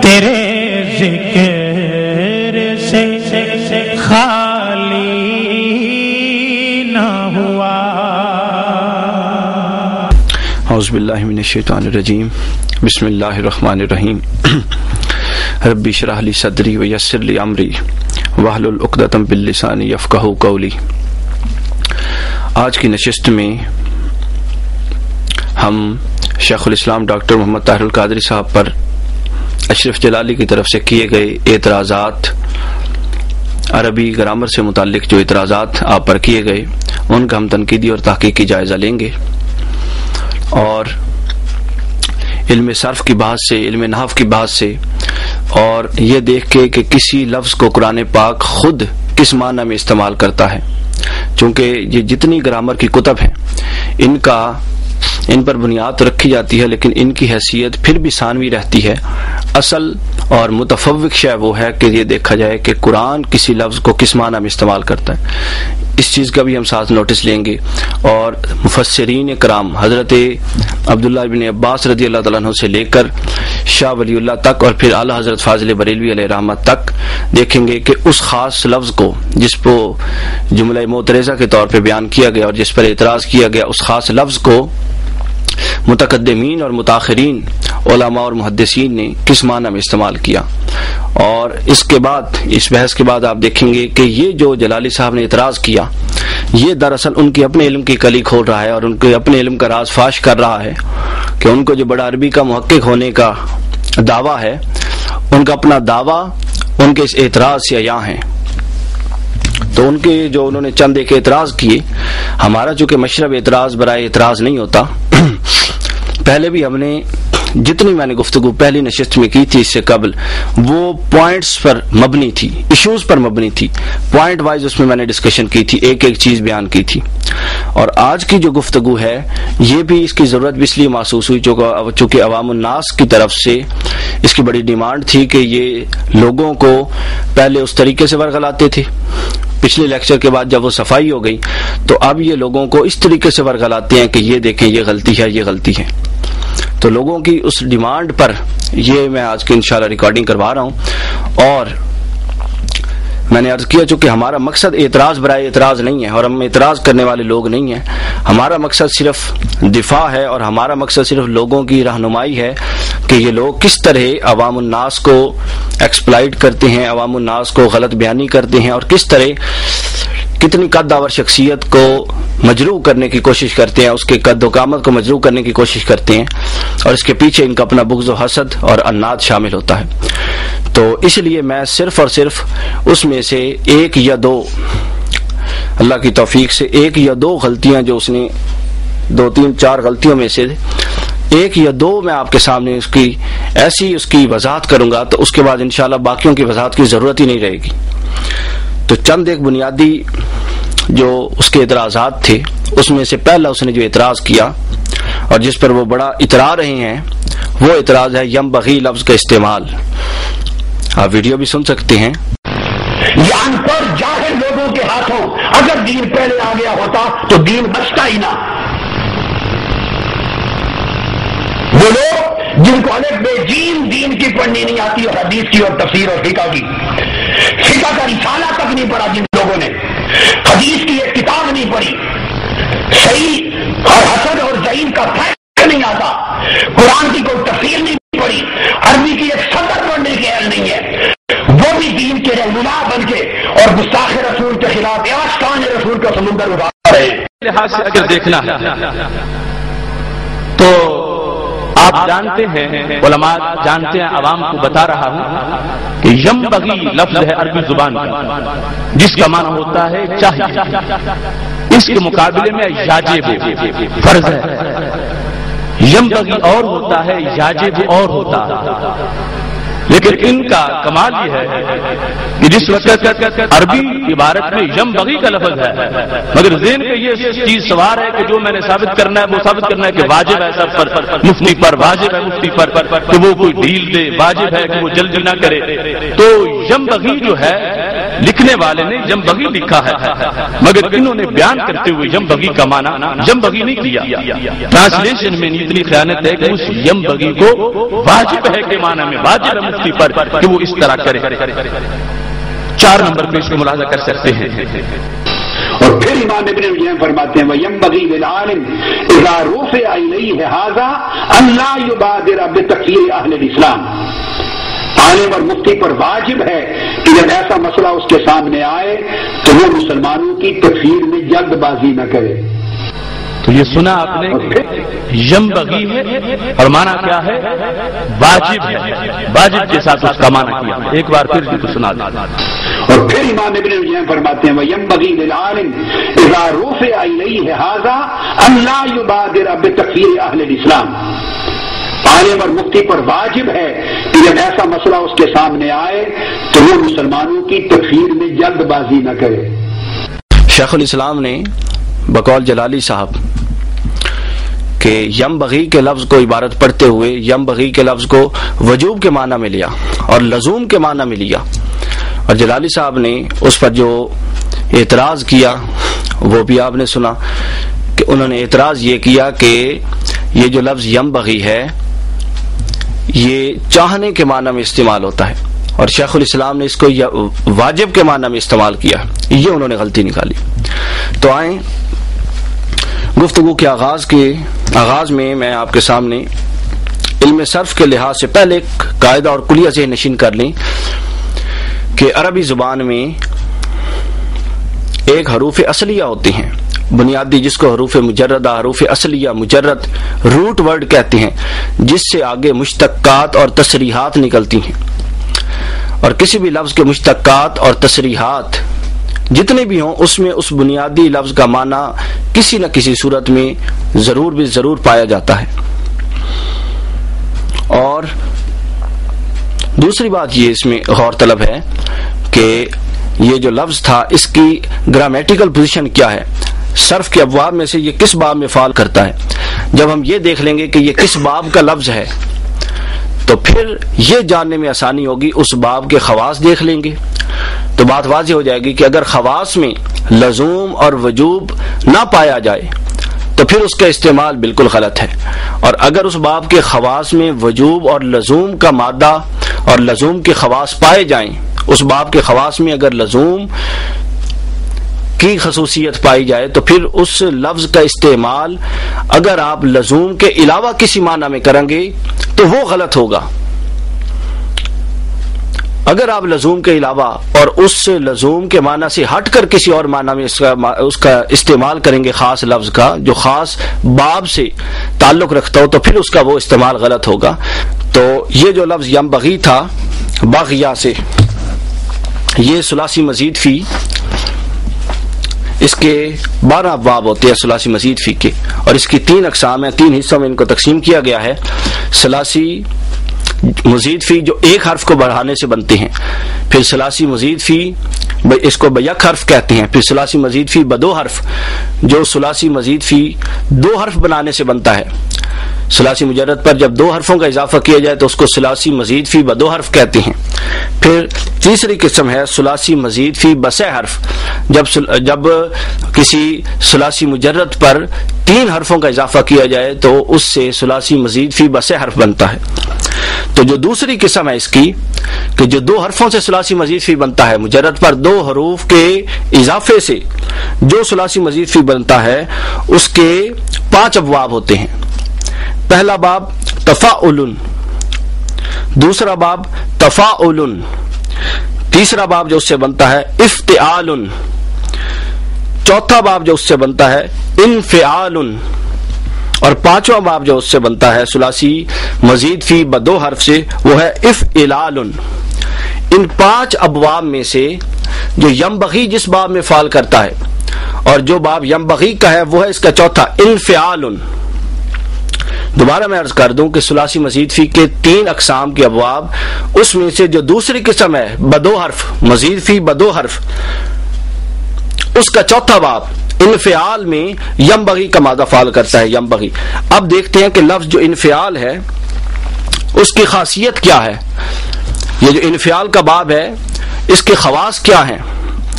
تیرے ذکر سے خالی نہ ہوا. اعوذ باللہ من الشیطان الرجیم. بسم اللہ الرحمن الرحیم. ربی اشرح لی صدری ویسر لی امری واحلل عقدۃ من لسانی یفقہوا قولی. آج کی نشست میں ہم شیخ الاسلام ڈاکٹر محمد طاہر القادری صاحب پر اشرف جلالی کی طرف سے کیے گئے اعتراضات، عربی گرامر سے متعلق جو اعتراضات آپ پر کیے گئے، ان کا ہم تنقیدی اور تحقیقی جائزہ لیں گے، اور علم صرف کی بحث سے، علم نحو کی بحث سے، اور یہ دیکھ کے کہ کسی لفظ کو قرآن پاک خود کس معنی میں استعمال کرتا ہے. چونکہ یہ جتنی گرامر کی کتب ہیں ان پر بنیاد رکھی جاتی ہے، لیکن ان کی حیثیت پھر بھی ثانوی رہتی ہے. اصل اور متفوق شے وہ ہے کہ یہ دیکھا جائے کہ قرآن کسی لفظ کو کس معنی میں استعمال کرتا ہے. اس چیز کا بھی ہم ساتھ نوٹس لیں گے. اور مفسرین کرام حضرت عبداللہ بن عباس رضی اللہ تعالیٰ عنہ سے لے کر شاہ ولی اللہ تک، اور پھر اعلیٰ حضرت فاضل بریلوی علیہ رحمت تک دیکھیں گے کہ اس خاص لفظ کو جس کو جملہ معترضہ کے طور پہ بیان کیا گیا اور جس پر اعتراض کیا گیا، اس خاص لفظ کو متقدمین اور متاخرین علماء اور محدثین نے کس معنی میں استعمال کیا. اور اس بحث کے بعد آپ دیکھیں گے کہ یہ جو جلالی صاحب نے اعتراض کیا، یہ دراصل ان کے اپنے علم کی کلی کھول رہا ہے اور ان کے اپنے علم کا راز فاش کر رہا ہے کہ ان کو جو بڑا عربی کا محقق ہونے کا دعویٰ ہے، ان کا اپنا دعویٰ ان کے اس اعتراض سے عیاں ہے. تو ان کے جو انہوں نے چند ایک اعتراض کیے، ہمارا چونکہ مشرب اعتراض برائے اعتراض نہیں ہوتا، پہلے بھی ہم نے جتنی میں نے گفتگو پہلی نشست میں کی تھی اس سے قبل، وہ پوائنٹس پر مبنی تھی، ایشوز پر مبنی تھی، پوائنٹ وائز اس میں میں نے ڈسکشن کی تھی، ایک ایک چیز بیان کی تھی. اور آج کی جو گفتگو ہے یہ بھی اس کی ضرورت بھی اس لیے محسوس ہوئی چونکہ عوام الناس کی طرف سے اس کی بڑی ڈیمانڈ تھی کہ یہ لوگوں کو پہلے اس طریقے سے ورغلاتے تھے، پچھلے لیکچر کے بعد جب وہ صفائی ہو گئی تو اب یہ لوگوں کو اس طریقے سے ورغلاتے ہیں کہ یہ دیکھیں یہ غلطی ہے، یہ غلطی ہے. تو لوگوں کی اس ڈیمانڈ پر یہ میں آج کی انشاءاللہ ریکارڈنگ کروا رہا ہوں. اور میں نے عرض کیا چونکہ ہمارا مقصد اعتراض برائے اعتراض نہیں ہے اور ہم اعتراض کرنے والے لوگ نہیں ہیں، ہمارا مقصد صرف دفاع ہے اور ہمارا مقصد صرف لوگوں کی رہنمائی ہے کہ یہ لوگ کس طرح عوام الناس کو ایکسپلائٹ کرتے ہیں، عوام الناس کو غلط بیانی کرتے ہیں، اور کس طرح کتنی قد آور شخصیت کو مجروح کرنے کی کوشش کرتے ہیں، اس کے قد و قامت کو مجروح کرنے کی کوشش کرتے ہیں، اور اس کے پیچھے ان کا اپنا بغض و حسد اور عناد شامل ہوتا ہے. تو اس لیے میں صرف اور صرف اس میں سے ایک یا دو، اللہ کی توفیق سے ایک یا دو غلطیاں جو اس نے 2-3-4 غلطیوں میں سے ایک یا دو میں آپ کے سامنے اس کی وضاحت کروں گا، تو اس کے بعد انشاءاللہ باقیوں کی وضاحت کی ضرورت ہی نہیں رہے گی. تو چند ایک بنیادی جو اس کے اعتراضات تھے، اس میں سے پہلا اس نے جو اعتراض کیا اور جس پر وہ بڑا اترا رہے ہیں، وہ اعتراض ہے ینبغی لفظ کا استعمال. آپ ویڈیو بھی سن سکتے ہیں. یان پر جاہل لوگوں کے ہاتھوں اگر دین پہلے آ گیا ہوتا تو دین بچتا ہی نہ. وہ لوگ جن کو الف بے جیم دین کی پڑھنی نہیں آتی اور حدیث کی اور تفسیر اور فقہ کی، فقہ کا رسالہ تک نہیں پڑھا، جن لوگوں نے حدیث کی ایک کتاب نہیں پڑھی، صحیح اور حسن اور ضعیف کا فرق نہیں آتا، قرآن کی کوئی تفسیر نہیں پڑھی، عربی کی ایک سطر پڑھنے کے اہل نہیں ہے، وہ بھی دین کے رہنما بن کے اور گستاخ رسول کے خلاف آشکان رسول کا سمندر اٹھا رہے ہیں. لحاظ سے اگر دیکھنا تو آپ جانتے ہیں، علماء جانتے ہیں، عوام کو بتا رہا ہوں کہ ینبغی لفظ ہے عربی زبان کا جس کا معنی ہوتا ہے چاہیے، اس کے مقابلے میں یاجب فرض ہے. ینبغی اور ہوتا ہے، یاجب اور ہوتا ہے. لیکن ان کا کمال یہ ہے کہ جس وقت عربی عبارت میں ینبغی کا لفظ ہے، مگر ذہن میں یہ چیز سوار ہے کہ جو میں نے ثابت کرنا ہے وہ ثابت کرنا ہے کہ واجب ہے سب پر، مفتی پر واجب ہے، مفتی پر کہ وہ کوئی ڈھیل دے، واجب ہے کہ وہ جلدی نہ کرے. تو ینبغی جو ہے لکھنے والے نے یمبغی لکھا ہے، مگر انہوں نے بیان کرتے ہوئے یمبغی کا معنی یمبغی نہیں کیا۔ ٹرانسلیشن میں اتنی خیانت ہے کہ اس یمبغی کو واجب ہے کے معنی میں واجب ہے مفتی پر کہ وہ اس طرح کرے۔ 4 نمبر پہ اس کو ملاحظہ کر سکتے ہیں۔ اور پھر امام ابن القیم فرماتے ہیں وَيَنبَغِي لِلْعَالِمِ إِذَا رُفِعَ إِلَيْهِ هَذَا أَن لَا يُبَادِرَ بِتَكْفِيرِ أَهْلِ الْإِسْلَامِ، عالم اور مفتی پر واجب ہے کہ جب ایسا مسئلہ اس کے سامنے آئے تو وہ مسلمانوں کی تکفیر میں جلد بازی نہ کرے۔ تو یہ سنا آپ نے، یمبغی ہے اور معنی کیا ہے؟ واجب ہے، واجب کے ساتھ اس کا معنی کیا۔ ایک بار پھر بھی تو سنا دیں۔ اور پھر امام ابن القیم فرماتے ہیں وَيَنبَغِي لِلْعَالِمِ إِذَا رُفِعَ إِلَيْهِ هَذَا أَن لَا يُبَادِرَ بِتَكْفِيرِ أَهْلِ الْإِسْلَامِ، عالم اور مفتی پر واجب ہے کہ جب ایسا مسئلہ اس کے سامنے آئے تو وہ مسلمانوں کی تکفیر میں جلد بازی نہ کرے۔ شیخ الاسلام نے بقول جلالی صاحب کہ یمبغی کے لفظ کو عبارت پڑھتے ہوئے یمبغی کے لفظ کو وجوب کے معنی میں لیا اور لزوم کے معنی میں لیا، اور جلالی صاحب نے اس پر جو اعتراض کیا وہ بھی آپ نے سنا کہ انہوں نے اعتراض یہ کیا کہ یہ جو لفظ یمبغی ہے یہ چاہنے کے معنی میں استعمال ہوتا ہے، اور شیخ الاسلام نے اس کو واجب کے معنی میں استعمال کیا، یہ انہوں نے غلطی نکالی۔ تو آئیں گفتگو کے آغاز میں میں آپ کے سامنے علم صرف کے لحاظ سے پہلے ایک قاعدہ اور کلیہ سے نشین کر لیں کہ عربی زبان میں ایک حروف اصلیہ ہوتے ہیں بنیادی، جس کو حروف مجردہ، حروف اصلیہ، مجرد روٹ ورڈ کہتے ہیں، جس سے آگے مشتقات اور تصریحات نکلتی ہیں، اور کسی بھی لفظ کے مشتقات اور تصریحات جتنے بھی ہوں اس میں اس بنیادی لفظ کا معنی کسی نہ کسی صورت میں ضرور پایا جاتا ہے۔ اور دوسری بات یہ اس میں غور طلب ہے کہ یہ جو لفظ تھا اس کی گرامیٹیکل پوزیشن کیا ہے، صرف کے ابواب میں سے یہ کس باب میں فعال کرتا ہے۔ جب ہم یہ دیکھ لیں گے کہ یہ کس باب کا لفظ ہے تو پھر یہ جاننے میں آسانی ہوگی، اس باب کے خواص دیکھ لیں گے تو بات واضح ہو جائے گی کہ اگر خواص میں لزوم اور وجوب نہ پایا جائے تو پھر اس کا استعمال بالکل غلط ہے، اور اگر اس باب کے خواص میں وجوب اور لزوم کا مادہ اور لزوم کے خواص پائے جائیں، اس باب کے خواص میں اگر لزوم کی خصوصیت پائی جائے تو پھر اس لفظ کا استعمال اگر آپ لزوم کے علاوہ کسی معنی میں کریں گے تو وہ غلط ہوگا۔ اگر آپ لزوم کے علاوہ اور اس لزوم کے معنی سے ہٹ کر کسی اور معنی میں اس کا استعمال کریں گے، خاص لفظ کا جو خاص باب سے تعلق رکھتا ہو، تو پھر اس کا وہ استعمال غلط ہوگا۔ تو یہ جو لفظ یمبغی تھا بغیا سے، یہ ثلاثی مزید فی، اس کے 12 ابواب ہوتے ہیں ثلاثی مزید فی کے، اور اس کی 3 اقسام ہیں، 3 حصوں میں ان کو تقسیم کیا گیا ہے۔ ثلاثی مزید فی جو ایک حرف کو بڑھانے سے بنتے ہیں، پھر ثلاثی مزید فی اس کو بیک حرف کہتے ہیں، پھر ثلاثی مزید فی بدو حرف جو ثلاثی مزید فی 2 حرف بنانے سے بنتا ہے۔ ثلاثی مجرد پر جب 2 حرفوں کا اضافہ کیا جائے تو اس کو ثلاثی مزید فی بدو حرف کہتے ہیں۔ پھر تیسری قسم ہے ثلاثی مزید فی بسے حرف، جب کسی ثلاثی مجرد پر 3 حرفوں کا اضافہ کیا جائے تو اس سے ثلاثی مزید فی بسے حرف بنتا ہے۔ تو جو دوسری قسم ہے اس کی کہ جو 2 حرفوں سے ثلاثی مزید فی بنتا ہے، مجرد پر 2 حروف کے اضافے سے جو ثلاثی مزید فی بنتا ہے اس کے 5 ابواب ہوتے ہیں۔ پہلا باب تفاعل، دوسرا باب تفاعل، تیسرا باب جو اس سے بنتا ہے افتعال، چوتھا باب جو اس سے بنتا ہے انفعال، اور 5واں باب جو اس سے بنتا ہے ثلاثی مزید فی بدو حرف سے وہ ہے افعلال۔ ان 5 ابواب میں سے جو یمبغی جس باب میں فعال کرتا ہے اور جو باب یمبغی کا ہے وہ ہے اس کا چوتھا انفعال۔ دوبارہ میں عرض کر دوں کہ ثلاثی مزید فی کے 3 اقسام کے ابواب، اس میں سے جو دوسری قسم ہے بدو حرف، مزید فی بدو حرف، اس کا چوتھا باب انفعال میں یمبغی کا مادہ فعال کرتا ہے، یمبغی۔ اب دیکھتے ہیں کہ لفظ جو انفعال ہے اس کی خاصیت کیا ہے۔ یہ جو انفعال کا باب ہے اس کے خواص کیا ہیں،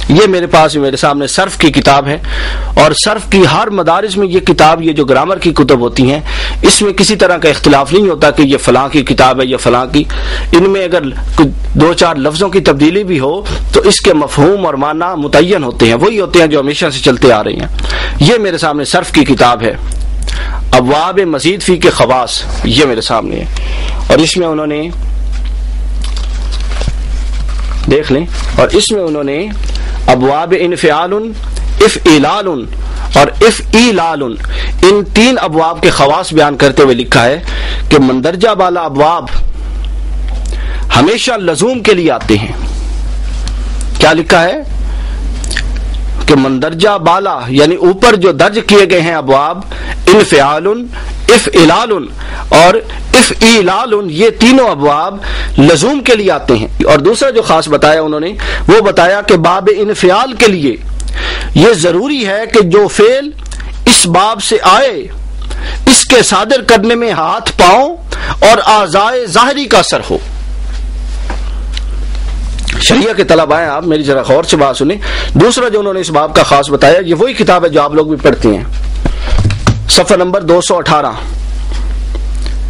یہ میرے سامنے صرف کی کتاب ہے، اور صرف کی ہر مدارس میں یہ کتاب، یہ جو گرامر کی کتب ہوتی ہیں، اس میں کسی طرح کا اختلاف نہیں ہوتا کہ یہ فلاں کی کتاب ہے یا فلاں کی. ان میں اگر دو چار لفظوں کی تبدیلی بھی ہو تو اس کے مفہوم اور معنی متعین ہوتے ہیں، وہی ہوتے ہیں جو ہمیشہ سے چلتے آ رہے ہیں. یہ میرے سامنے صرف کی کتاب ہے، ابواب مزید فی کے خواص، یہ میرے سامنے ہے، اور اس میں انہوں نے دیکھ لیں، اور اس میں انہوں نے ابواب انفعال، افعلال اور افعیلال، ان تین ابواب کے خواص بیان کرتے ہوئے لکھا ہے کہ مندرجہ بالا ابواب ہمیشہ لزوم کے لیے آتے ہیں. کیا لکھا ہے کہ مندرجہ بالا یعنی اوپر جو درج کیے گئے ہیں ابواب، انفعال، افعلال اور افعیلال، یہ تینوں ابواب لزوم کے لیے آتے ہیں. اور دوسرا جو خاص بتایا انہوں نے، وہ بتایا کہ باب انفعال کے لیے یہ ضروری ہے کہ جو فعل اس باب سے آئے اس کے صادر کرنے میں ہاتھ پاؤں اور اعضائے ظاہری کا اثر ہو. شریعہ کے طلبہ ہیں آپ، میری ذرا غور سے بات سنیں. دوسرا جو انہوں نے اس باب کا خاص بتایا، یہ وہی کتاب ہے جو آپ لوگ بھی پڑھتے ہیں، صفحہ نمبر 218،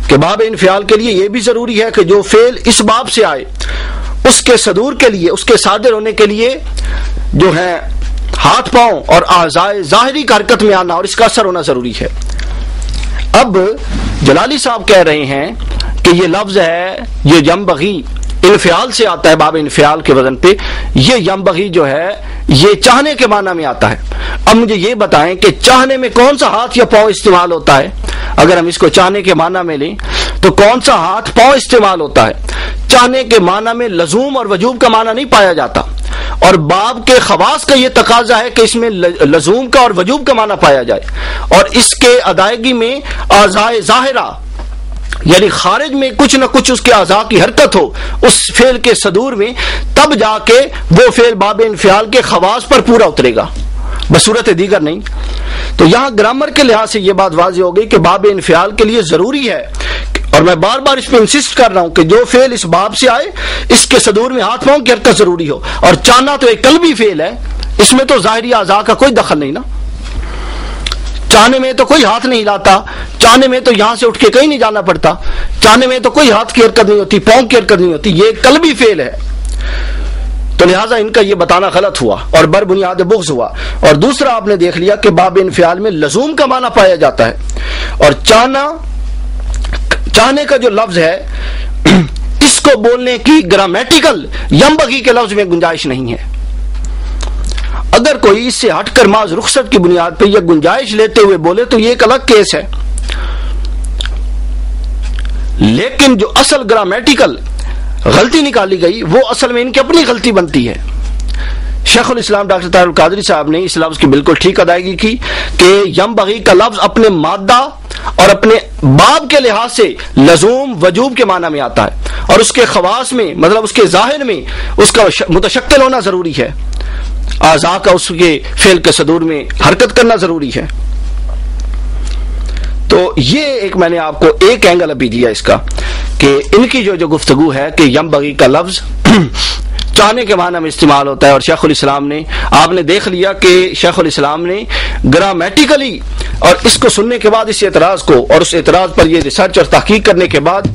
کہ باب انفعال کے لیے یہ بھی ضروری ہے کہ جو فعل اس باب سے آئے اس کے صدور کے لیے، اس کے صادر ہونے کے لیے جو ہے ہاتھ پاؤں اور اعضائے ظاہری کا حرکت میں آنا اور اس کا اثر ہونا ضروری ہے. اب جلالی صاحب کہہ رہے ہیں کہ یہ لفظ ہے، یہ ینبغی انفعال سے آتا ہے، باب انفعال کے وزن پہ، یہ ینبغی جو ہے یہ چاہنے کے معنی میں آتا ہے. اب مجھے یہ بتائیں کہ چاہنے میں کون سا ہاتھ یا پاؤں استعمال ہوتا ہے؟ اگر ہم اس کو چاہنے کے معنی میں لیں تو کون سا ہاتھ پاؤں استعمال ہوتا ہے؟ چاہنے کے معنی میں لزوم اور وجوب کا معنی نہیں پایا جاتا، اور باب کے خواص کا یہ تقاضا ہے کہ اس میں لزوم کا اور وجوب کا معنی پایا جائے، اور اس کے ادائیگی میں اعضائے ظاہرہ یعنی خارج میں کچھ نہ کچھ اس کے اعضاء کی حرکت ہو اس فعل کے صدور میں، تب جا کے وہ فعل باب انفعال کے خواص پر پورا اترے گا، بصورت دیگر نہیں. تو یہاں گرامر کے لحاظ سے یہ بات واضح ہو گئی کہ باب انفعال کے لیے ضروری ہے، اور میں بار بار اس پہ انسسٹ کر رہا ہوں کہ جو فعل اس باب سے آئے اس کے صدور میں ہاتھ پاؤں کی حرکت ضروری ہو. اور چاہنا تو ایک قلبی فعل ہے، اس میں تو ظاہری اعضاء کا کوئی دخل نہیں نا. چاہنے میں تو کوئی ہاتھ نہیں ہلاتا، چاہنے میں تو یہاں سے اٹھ کے کہیں نہیں جانا پڑتا، چاہنے میں تو کوئی ہاتھ کی حرکت نہیں ہوتی، پاؤں کی حرکت نہیں ہوتی، یہ ایک قلبی فعل ہے. تو لہٰذا ان کا یہ بتانا غلط ہوا اور بر بنیاد بغض ہوا. اور دوسرا آپ نے دیکھ لیا کہ باب انفعال میں لزوم کا معنی پایا جاتا ہے، اور چاہنے کا جو لفظ ہے اس کو بولنے کی گرامیٹیکل ینبغی کے لفظ میں گنجائش نہیں ہے. اگر کوئی اس سے ہٹ کر محض رخصت کی بنیاد پہ یہ گنجائش لیتے ہوئے بولے تو یہ ایک الگ کیس ہے، لیکن جو اصل گرامیٹیکل غلطی نکالی گئی وہ اصل میں ان کی اپنی غلطی بنتی ہے. شیخ الاسلام ڈاکٹر طاہر القادری صاحب نے اس لفظ کی بالکل ٹھیک ادائیگی کی کہ ینبغی کا لفظ اپنے مادہ اور اپنے باب کے لحاظ سے لزوم وجوب کے معنی میں آتا ہے، اور اس کے خواص میں مطلب اس کے ظاہر میں اس کا متشکل ہونا ضروری ہے، اعضاء کا اس کے فعل کے صدور میں حرکت کرنا ضروری ہے. تو یہ ایک میں نے آپ کو ایک اینگل ابھی دیا اس کا کہ ان کی جو گفتگو ہے کہ ینبغی کا لفظ چاہنے کے معنی میں استعمال ہوتا ہے، اور شیخ الاسلام نے آپ نے دیکھ لیا کہ شیخ الاسلام نے گرامیٹیکلی اور اس کو سننے کے بعد اس اعتراض کو اور اس اعتراض پر یہ ریسرچ اور تحقیق کرنے کے بعد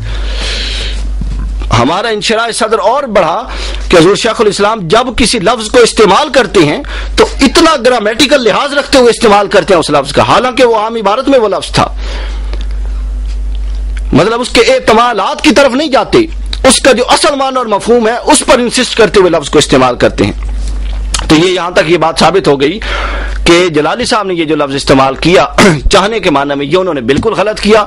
ہمارا انشراح صدر اور بڑھا کہ حضور شیخ الاسلام جب کسی لفظ کو استعمال کرتے ہیں تو اتنا گرامیٹیکل لحاظ رکھتے ہوئے استعمال کرتے ہیں اس لفظ کا، حالانکہ وہ عام عبارت میں وہ لفظ تھا، مطلب اس کے احتمالات کی طرف نہیں جاتے، اس کا جو اصل معنی اور مفہوم ہے اس پر انسسٹ کرتے ہوئے لفظ کو استعمال کرتے ہیں. تو یہ یہاں تک یہ بات ثابت ہو گئی کہ جلالی صاحب نے یہ جو لفظ استعمال کیا چاہنے کے معنی میں، یہ انہوں نے بالکل غلط کیا.